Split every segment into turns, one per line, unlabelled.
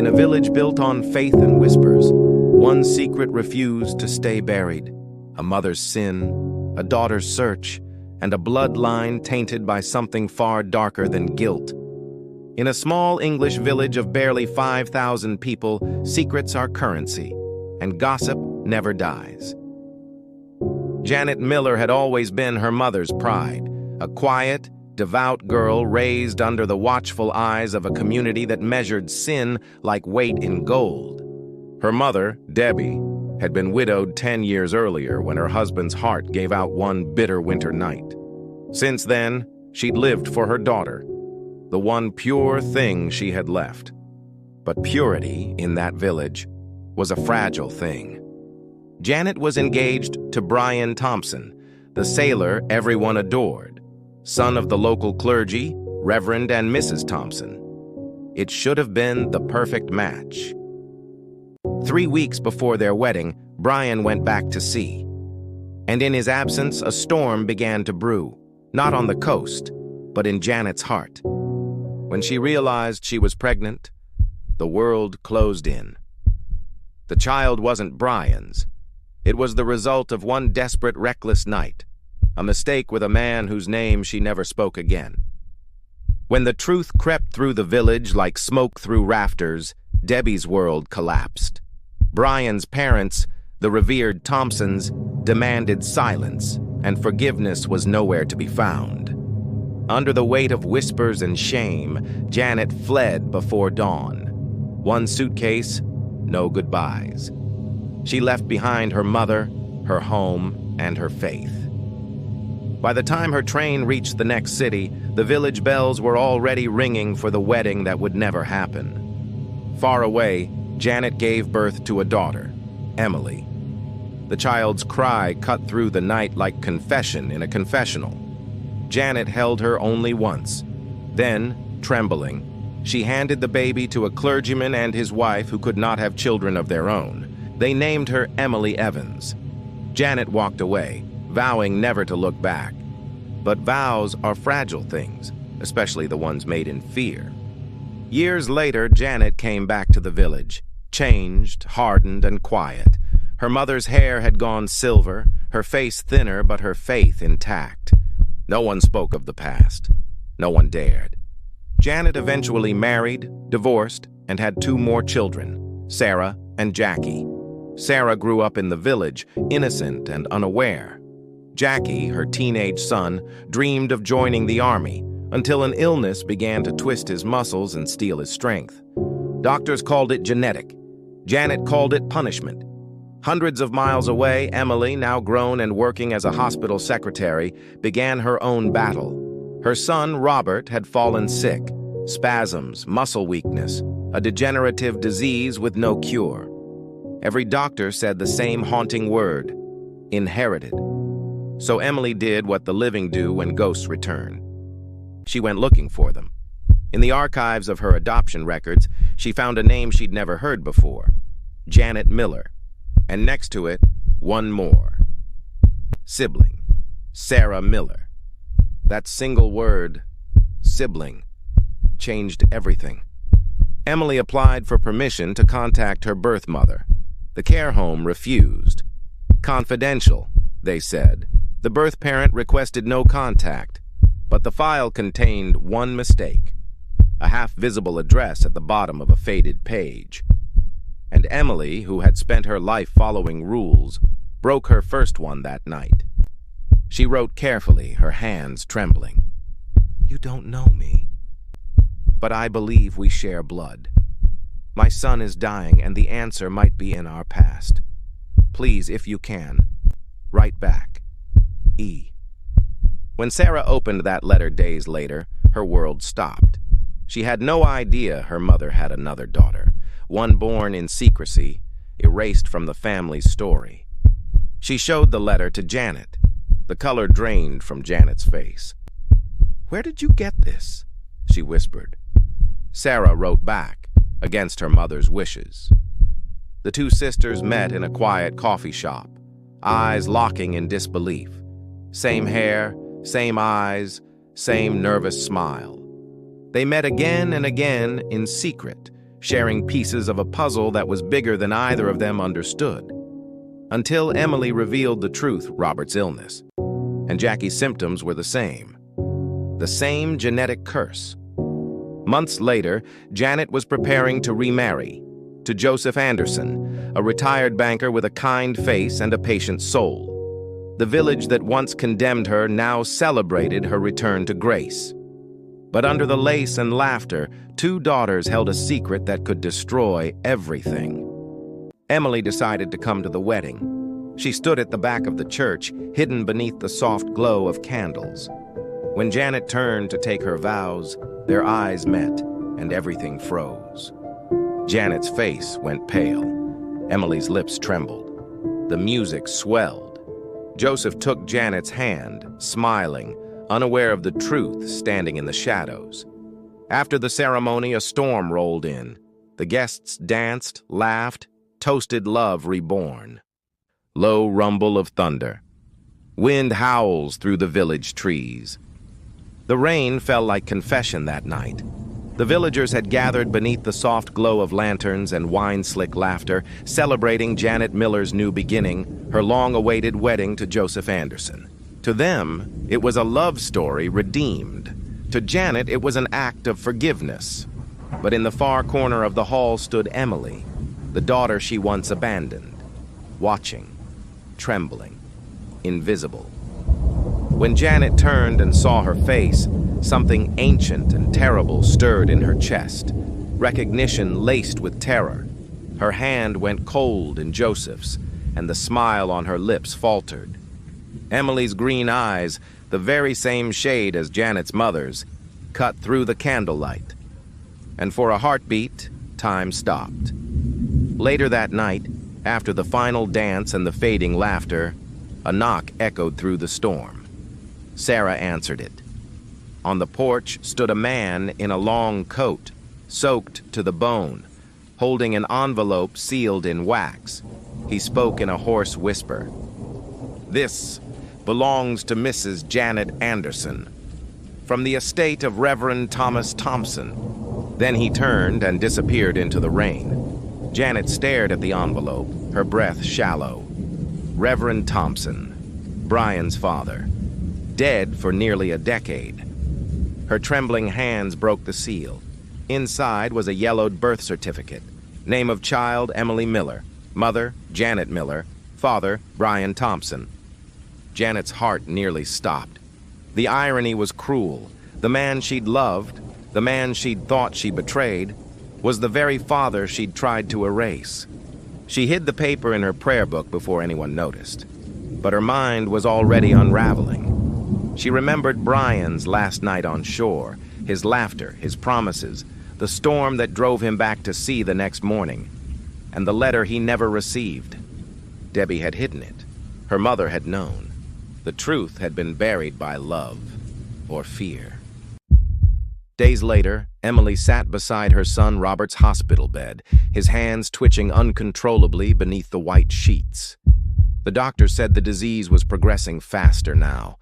In a village built on faith and whispers, one secret refused to stay buried: a mother's sin, a daughter's search, and a bloodline tainted by something far darker than guilt. In a small English village of barely 5,000 people, secrets are currency, and gossip never dies. Janet Miller had always been her mother's pride, a quiet, devout girl raised under the watchful eyes of a community that measured sin like weight in gold. Her mother, Debbie, had been widowed 10 years earlier when her husband's heart gave out one bitter winter night. Since then, she'd lived for her daughter, the one pure thing she had left. But purity in that village was a fragile thing. Janet was engaged to Brian Thompson, the sailor everyone adored, son of the local clergy, Reverend and Mrs. Thompson. It should have been the perfect match. 3 weeks before their wedding, Brian went back to sea. And in his absence, a storm began to brew, not on the coast, but in Janet's heart. When she realized she was pregnant, the world closed in. The child wasn't Brian's. It was the result of one desperate, reckless night, a mistake with a man whose name she never spoke again. When the truth crept through the village like smoke through rafters, Debbie's world collapsed. Brian's parents, the revered Thompsons, demanded silence, and forgiveness was nowhere to be found. Under the weight of whispers and shame, Janet fled before dawn. One suitcase, no goodbyes. She left behind her mother, her home, and her faith. By the time her train reached the next city, the village bells were already ringing for the wedding that would never happen. Far away, Janet gave birth to a daughter, Emily. The child's cry cut through the night like confession in a confessional. Janet held her only once. Then, trembling, she handed the baby to a clergyman and his wife who could not have children of their own. They named her Emily Evans. Janet walked away, vowing never to look back. But vows are fragile things, especially the ones made in fear. Years later, Janet came back to the village, changed, hardened, and quiet. Her mother's hair had gone silver, her face thinner, but her faith intact. No one spoke of the past. No one dared. Janet eventually married, divorced, and had 2 more children, Sarah and Jackie. Sarah grew up in the village, innocent and unaware. Jackie, her teenage son, dreamed of joining the army until an illness began to twist his muscles and steal his strength. Doctors called it genetic. Janet called it punishment. Hundreds of miles away, Emily, now grown and working as a hospital secretary, began her own battle. Her son, Robert, had fallen sick. Spasms, muscle weakness, a degenerative disease with no cure. Every doctor said the same haunting word: inherited. So Emily did what the living do when ghosts return. She went looking for them. In the archives of her adoption records, she found a name she'd never heard before: Janet Miller. And next to it, one more. Sibling. Sarah Miller. That single word, sibling, changed everything. Emily applied for permission to contact her birth mother. The care home refused. Confidential, they said. The birth parent requested no contact, but the file contained one mistake: a half-visible address at the bottom of a faded page. And Emily, who had spent her life following rules, broke her first one that night. She wrote carefully, her hands trembling. "You don't know me, but I believe we share blood. My son is dying, and the answer might be in our past. Please, if you can, write back. E." When Sarah opened that letter days later, her world stopped. She had no idea her mother had another daughter, one born in secrecy, erased from the family's story. She showed the letter to Janet. The color drained from Janet's face. "Where did you get this?" she whispered. Sarah wrote back, against her mother's wishes. The 2 sisters met in a quiet coffee shop, eyes locking in disbelief. Same hair, same eyes, same nervous smile. They met again and again in secret, sharing pieces of a puzzle that was bigger than either of them understood. Until Emily revealed the truth, Robert's illness. And Jackie's symptoms were the same. The same genetic curse. Months later, Janet was preparing to remarry to Joseph Anderson, a retired banker with a kind face and a patient soul. The village that once condemned her now celebrated her return to grace. But under the lace and laughter, two daughters held a secret that could destroy everything. Emily decided to come to the wedding. She stood at the back of the church, hidden beneath the soft glow of candles. When Janet turned to take her vows, their eyes met, and everything froze. Janet's face went pale. Emily's lips trembled. The music swelled. Joseph took Janet's hand, smiling, unaware of the truth standing in the shadows. After the ceremony, a storm rolled in. The guests danced, laughed, toasted love reborn. Low rumble of thunder. Wind howls through the village trees. The rain fell like confession that night. The villagers had gathered beneath the soft glow of lanterns and wine-slick laughter, celebrating Janet Miller's new beginning, her long-awaited wedding to Joseph Anderson. To them, it was a love story redeemed. To Janet, it was an act of forgiveness. But in the far corner of the hall stood Emily, the daughter she once abandoned, watching, trembling, invisible. When Janet turned and saw her face, something ancient and terrible stirred in her chest, recognition laced with terror. Her hand went cold in Joseph's, and the smile on her lips faltered. Emily's green eyes, the very same shade as Janet's mother's, cut through the candlelight. And for a heartbeat, time stopped. Later that night, after the final dance and the fading laughter, a knock echoed through the storm. Sarah answered it. On the porch stood a man in a long coat, soaked to the bone, holding an envelope sealed in wax. He spoke in a hoarse whisper. "This belongs to Mrs. Janet Anderson, from the estate of Reverend Thomas Thompson." Then he turned and disappeared into the rain. Janet stared at the envelope, her breath shallow. Reverend Thompson, Brian's father, dead for nearly a decade. Her trembling hands broke the seal. Inside was a yellowed birth certificate. Name of child, Emily Miller. Mother, Janet Miller. Father, Brian Thompson. Janet's heart nearly stopped. The irony was cruel. The man she'd loved, the man she'd thought she betrayed, was the very father she'd tried to erase. She hid the paper in her prayer book before anyone noticed. But her mind was already unraveling. She remembered Brian's last night on shore, his laughter, his promises, the storm that drove him back to sea the next morning, and the letter he never received. Debbie had hidden it. Her mother had known. The truth had been buried by love or fear. Days later, Emily sat beside her son Robert's hospital bed, his hands twitching uncontrollably beneath the white sheets. The doctor said the disease was progressing faster now.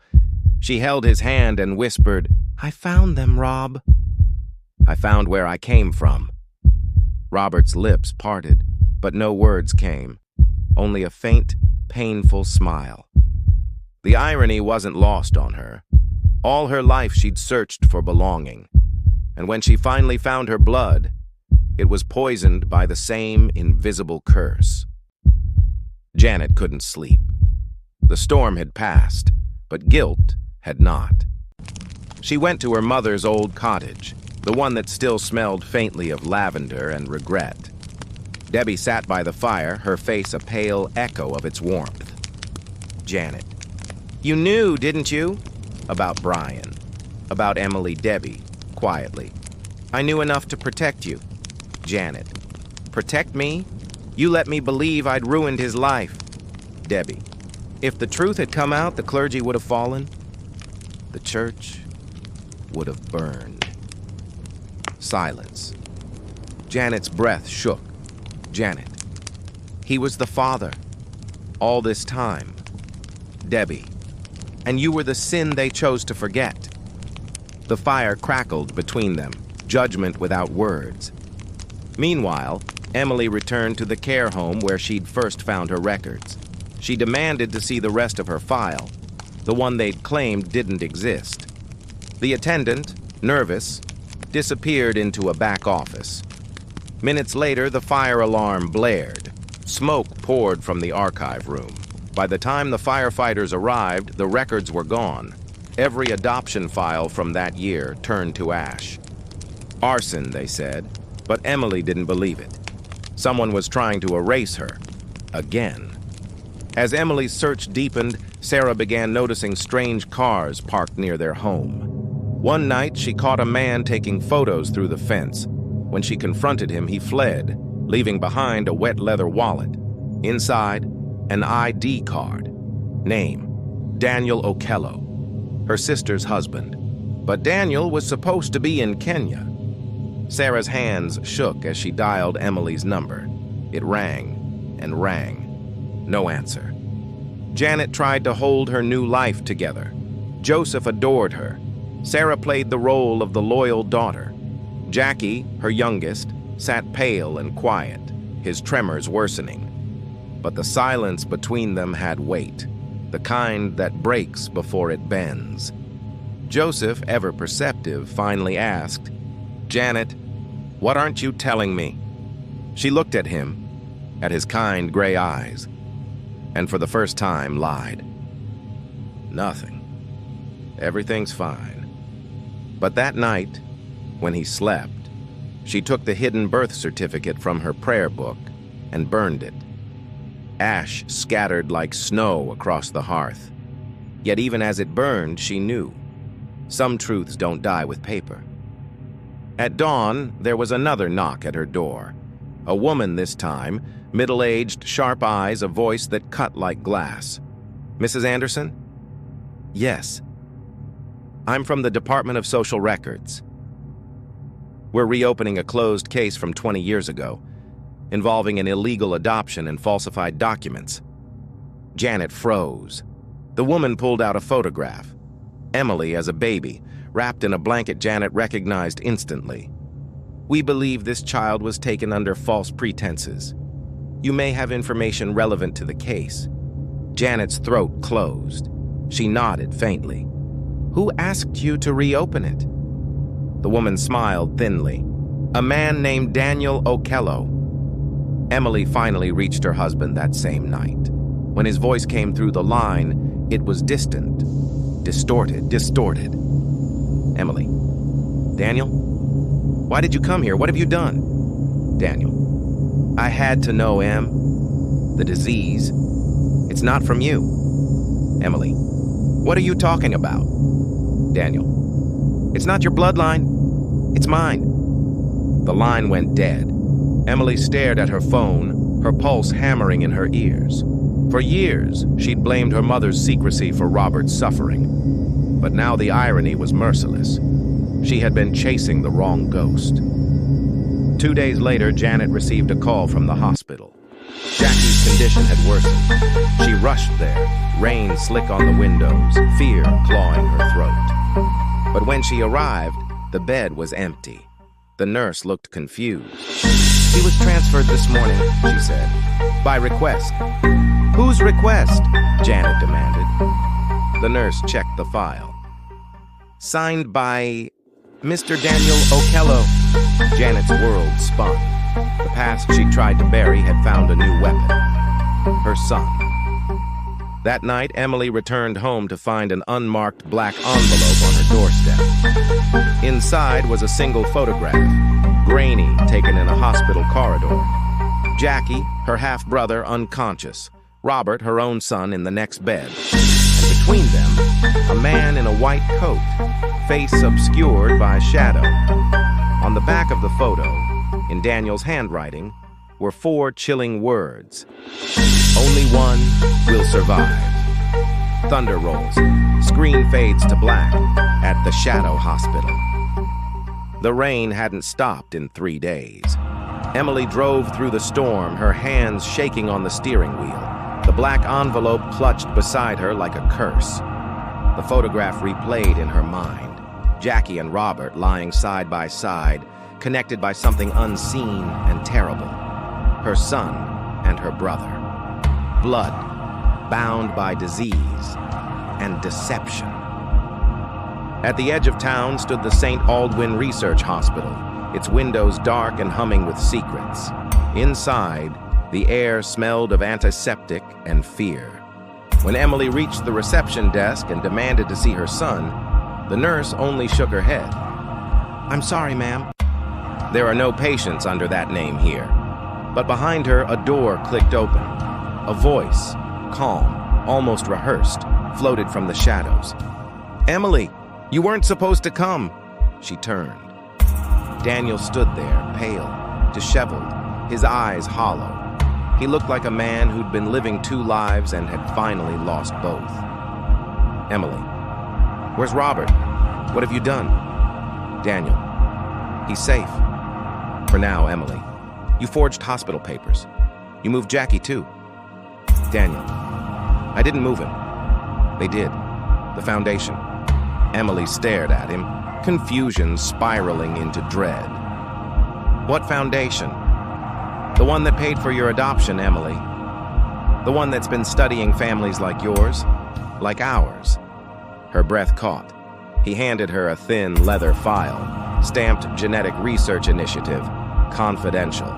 She held his hand and whispered, "I found them, Rob." "I found where I came from." Robert's lips parted, but no words came, only a faint, painful smile. The irony wasn't lost on her. All her life she'd searched for belonging, and when she finally found her blood, it was poisoned by the same invisible curse. Janet couldn't sleep. The storm had passed, but guilt had not. She went to her mother's old cottage, the one that still smelled faintly of lavender and regret. Debbie sat by the fire, her face a pale echo of its warmth. Janet. "You knew, didn't you?" "About Brian. About Emily." Debbie, quietly. "I knew enough to protect you." Janet. "Protect me? You let me believe I'd ruined his life." Debbie. "If the truth had come out, the clergy would have fallen. The church would have burned." Silence. Janet's breath shook. Janet. "He was the father. All this time." Debbie. "And you were the sin they chose to forget." The fire crackled between them, judgment without words. Meanwhile, Emily returned to the care home where she'd first found her records. She demanded to see the rest of her file, the one they'd claimed didn't exist. The attendant, nervous, disappeared into a back office. Minutes later, the fire alarm blared. Smoke poured from the archive room. By the time the firefighters arrived, the records were gone. Every adoption file from that year turned to ash. Arson, they said, but Emily didn't believe it. Someone was trying to erase her. Again. As Emily's search deepened, Sarah began noticing strange cars parked near their home. One night, she caught a man taking photos through the fence. When she confronted him, he fled, leaving behind a wet leather wallet. Inside, an ID card. Name, Daniel Okello, her sister's husband. But Daniel was supposed to be in Kenya. Sarah's hands shook as she dialed Emily's number. It rang and rang. No answer. Janet tried to hold her new life together. Joseph adored her. Sarah played the role of the loyal daughter. Jackie, her youngest, sat pale and quiet, his tremors worsening. But the silence between them had weight, the kind that breaks before it bends. Joseph, ever perceptive, finally asked, "Janet, what aren't you telling me?" She looked at him, at his kind gray eyes, and for the first time lied. "Nothing. Everything's fine." But that night, when he slept, she took the hidden birth certificate from her prayer book and burned it. Ash scattered like snow across the hearth. Yet even as it burned, she knew. Some truths don't die with paper. At dawn, there was another knock at her door. A woman this time, middle-aged, sharp eyes, a voice that cut like glass. "Mrs. Anderson?" "Yes. I'm from the Department of Social Records. We're reopening a closed case from 20 years ago, involving an illegal adoption and falsified documents." Janet froze. The woman pulled out a photograph. Emily as a baby, wrapped in a blanket Janet recognized instantly. "We believe this child was taken under false pretenses. You may have information relevant to the case." Janet's throat closed. She nodded faintly. "Who asked you to reopen it?" The woman smiled thinly. "A man named Daniel Okello." Emily finally reached her husband that same night. When his voice came through the line, it was distant, distorted. "Emily. Daniel? Why did you come here? What have you done?" "Daniel. I had to know, Em. The disease. It's not from you." "Emily. What are you talking about?" "Daniel. It's not your bloodline. It's mine." The line went dead. Emily stared at her phone, her pulse hammering in her ears. For years, she'd blamed her mother's secrecy for Robert's suffering. But now the irony was merciless. She had been chasing the wrong ghost. 2 days later, Janet received a call from the hospital. Jackie's condition had worsened. She rushed there, rain slick on the windows, fear clawing her throat. But when she arrived, the bed was empty. The nurse looked confused. "He was transferred this morning," she said. "By request." "Whose request?" Janet demanded. The nurse checked the file. "Signed by Mr. Daniel Okello." Janet's world spun. The past she tried to bury had found a new weapon. Her son. That night, Emily returned home to find an unmarked black envelope on her doorstep. Inside was a single photograph, grainy, taken in a hospital corridor. Jackie, her half-brother, unconscious. Robert, her own son, in the next bed. And between them, a man in a white coat, face obscured by shadow. On the back of the photo, in Daniel's handwriting, were 4 chilling words. "Only one will survive." Thunder rolls. Screen fades to black at the Shadow Hospital. The rain hadn't stopped in 3 days. Emily drove through the storm, her hands shaking on the steering wheel. The black envelope clutched beside her like a curse. The photograph replayed in her mind. Jackie and Robert lying side by side, connected by something unseen and terrible. Her son and her brother. Blood, bound by disease and deception. At the edge of town stood the St. Aldwyn Research Hospital, its windows dark and humming with secrets. Inside, the air smelled of antiseptic and fear. When Emily reached the reception desk and demanded to see her son, the nurse only shook her head. "I'm sorry, ma'am. There are no patients under that name here." But behind her, a door clicked open. A voice, calm, almost rehearsed, floated from the shadows. "Emily, you weren't supposed to come." She turned. Daniel stood there, pale, disheveled, his eyes hollow. He looked like a man who'd been living two lives and had finally lost both. "Emily, where's Robert? What have you done?" "Daniel, he's safe. For now, Emily. You forged hospital papers. You moved Jackie, too." "Daniel, I didn't move him. They did. The foundation." Emily stared at him, confusion spiraling into dread. "What foundation?" "The one that paid for your adoption, Emily. The one that's been studying families like yours, like ours." Her breath caught. He handed her a thin leather file, stamped Genetic Research Initiative, confidential.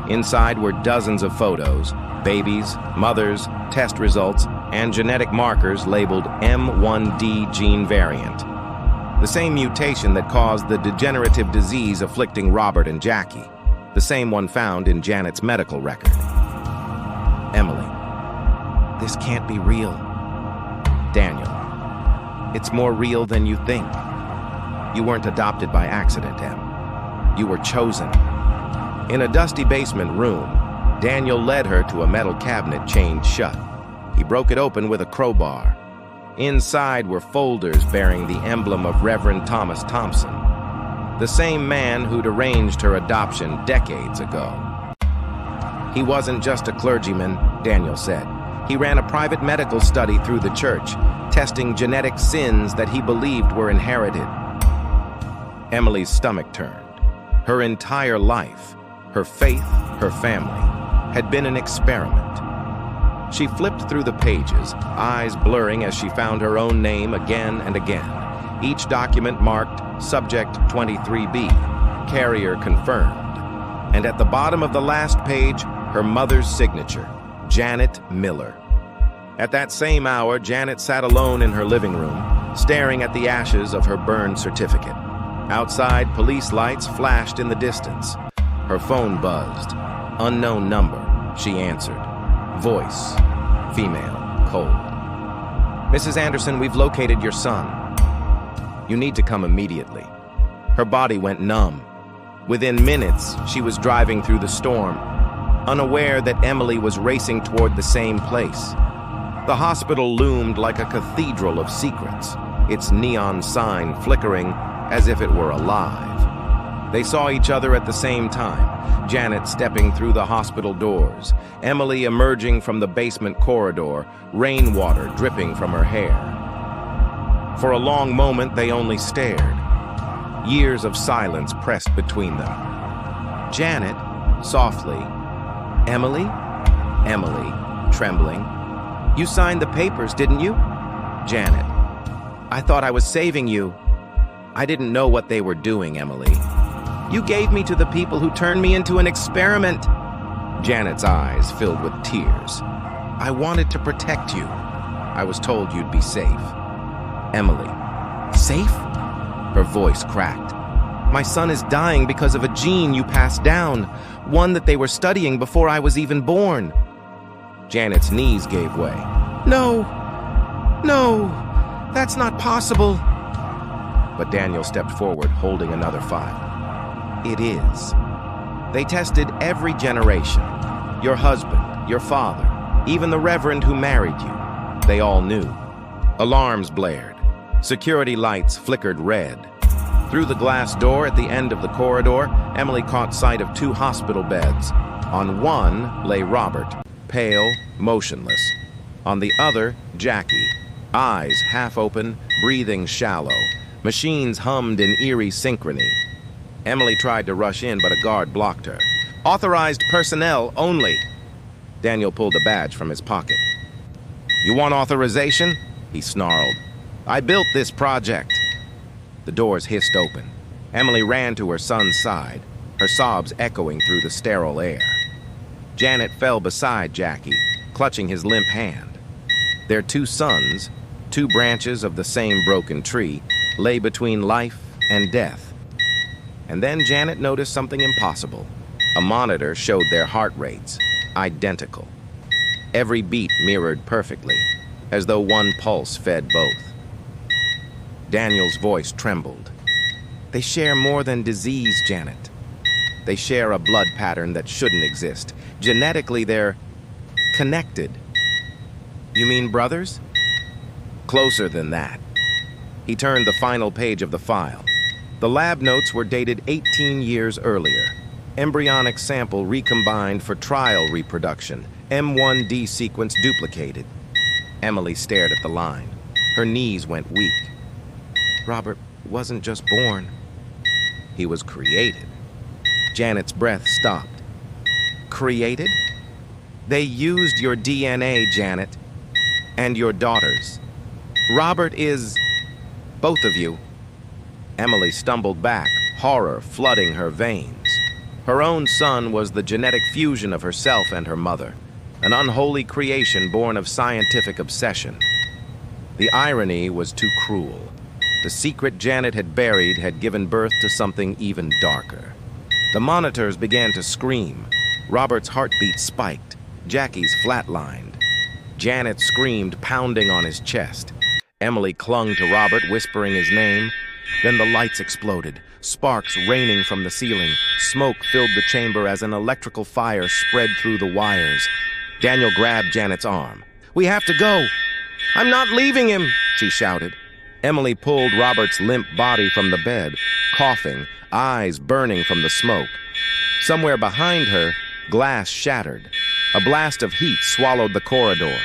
Inside were dozens of photos, babies, mothers, test results, and genetic markers labeled M1D gene variant. The same mutation that caused the degenerative disease afflicting Robert and Jackie. The same one found in Janet's medical record. "Emily, this can't be real." "Daniel, it's more real than you think. You weren't adopted by accident, Em. You were chosen." In a dusty basement room, Daniel led her to a metal cabinet chained shut. He broke it open with a crowbar. Inside were folders bearing the emblem of Reverend Thomas Thompson, the same man who'd arranged her adoption decades ago. He wasn't just a clergyman, Daniel said. He ran a private medical study through the church, testing genetic sins that he believed were inherited. Emily's stomach turned. Her entire life, her faith, her family, had been an experiment. She flipped through the pages, eyes blurring as she found her own name again and again. Each document marked Subject 23B, Carrier Confirmed. And at the bottom of the last page, her mother's signature, Janet Miller. At that same hour, Janet sat alone in her living room, staring at the ashes of her burned certificate. Outside, police lights flashed in the distance. Her phone buzzed. Unknown number, she answered. Voice, female, cold. "Mrs. Anderson, we've located your son. You need to come immediately." Her body went numb. Within minutes, she was driving through the storm, unaware that Emily was racing toward the same place. The hospital loomed like a cathedral of secrets, its neon sign flickering as if it were alive. They saw each other at the same time, Janet stepping through the hospital doors, Emily emerging from the basement corridor, rainwater dripping from her hair. For a long moment, they only stared. Years of silence pressed between them. Janet, softly, "Emily?" Emily, trembling, "You signed the papers, didn't you?" Janet, "I thought I was saving you." "I didn't know what they were doing, Emily." "You gave me to the people who turned me into an experiment." Janet's eyes filled with tears. "I wanted to protect you. I was told you'd be safe." Emily, "Safe?" Her voice cracked. "My son is dying because of a gene you passed down, one that they were studying before I was even born." Janet's knees gave way. "No, no, that's not possible." But Daniel stepped forward, holding another file. "It is. They tested every generation. Your husband, your father, even the reverend who married you. They all knew." Alarms blared. Security lights flickered red. Through the glass door at the end of the corridor, Emily caught sight of two hospital beds. On one lay Robert, pale, motionless. On the other, Jackie, eyes half open, breathing shallow. Machines hummed in eerie synchrony. Emily tried to rush in, but a guard blocked her. "Authorized personnel only." Daniel pulled a badge from his pocket. "You want authorization?" he snarled. "I built this project." The doors hissed open. Emily ran to her son's side, her sobs echoing through the sterile air. Janet fell beside Jackie, clutching his limp hand. Their two sons, two branches of the same broken tree, lay between life and death. And then Janet noticed something impossible. A monitor showed their heart rates, identical. Every beat mirrored perfectly, as though one pulse fed both. Daniel's voice trembled. "They share more than disease, Janet. They share a blood pattern that shouldn't exist. Genetically, they're connected." "You mean brothers?" "Closer than that." He turned the final page of the file. The lab notes were dated 18 years earlier. Embryonic sample recombined for trial reproduction. M1D sequence duplicated. Emily stared at the line. Her knees went weak. Robert wasn't just born. He was created. Janet's breath stopped. "Created? They used your DNA, Janet. And your daughters. Robert is... both of you." Emily stumbled back, horror flooding her veins. Her own son was the genetic fusion of herself and her mother, an unholy creation born of scientific obsession. The irony was too cruel. The secret Janet had buried had given birth to something even darker. The monitors began to scream. Robert's heartbeat spiked. Jackie's flatlined. Janet screamed, pounding on his chest. Emily clung to Robert, whispering his name. Then the lights exploded, sparks raining from the ceiling. Smoke filled the chamber as an electrical fire spread through the wires. Daniel grabbed Janet's arm. "We have to go." "I'm not leaving him," she shouted. Emily pulled Robert's limp body from the bed, coughing, eyes burning from the smoke. Somewhere behind her, glass shattered. A blast of heat swallowed the corridor.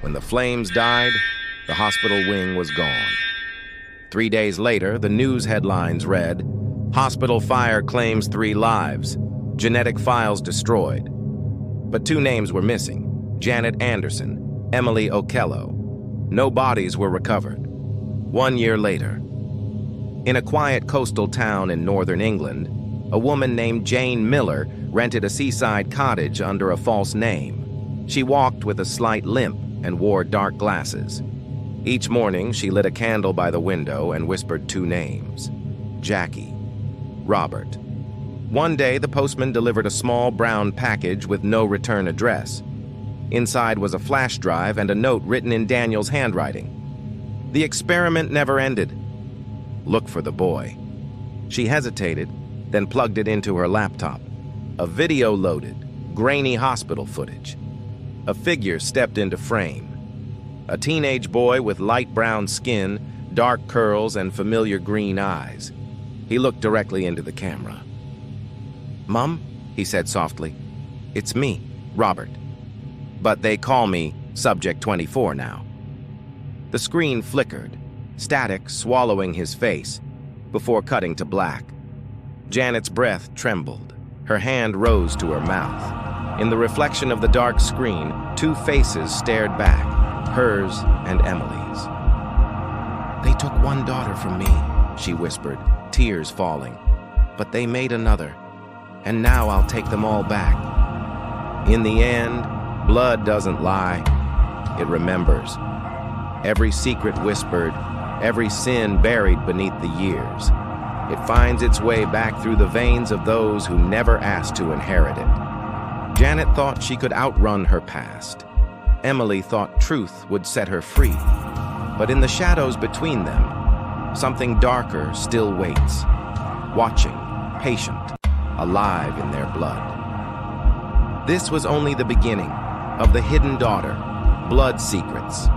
When the flames died, the hospital wing was gone. 3 days later, the news headlines read, "Hospital fire claims 3 lives. Genetic files destroyed." But 2 names were missing: Janet Anderson, Emily Okello. No bodies were recovered. 1 year later, in a quiet coastal town in northern England, a woman named Jane Miller rented a seaside cottage under a false name. She walked with a slight limp and wore dark glasses. Each morning, she lit a candle by the window and whispered 2 names: Jackie, Robert. One day, the postman delivered a small brown package with no return address. Inside was a flash drive and a note written in Daniel's handwriting. The experiment never ended. Look for the boy. She hesitated, then plugged it into her laptop. A video loaded, grainy hospital footage. A figure stepped into frame. A teenage boy with light brown skin, dark curls, and familiar green eyes. He looked directly into the camera. "Mom," he said softly, "it's me, Robert. But they call me Subject 24 now." The screen flickered, static swallowing his face, before cutting to black. Janet's breath trembled. Her hand rose to her mouth. In the reflection of the dark screen, 2 faces stared back, hers and Emily's. "They took 1 daughter from me," she whispered, tears falling. "But they made another, and now I'll take them all back." In the end, blood doesn't lie. It remembers. Every secret whispered, every sin buried beneath the years. It finds its way back through the veins of those who never asked to inherit it. Janet thought she could outrun her past. Emily thought truth would set her free. But in the shadows between them, something darker still waits, watching, patient, alive in their blood. This was only the beginning of the hidden daughter, blood secrets,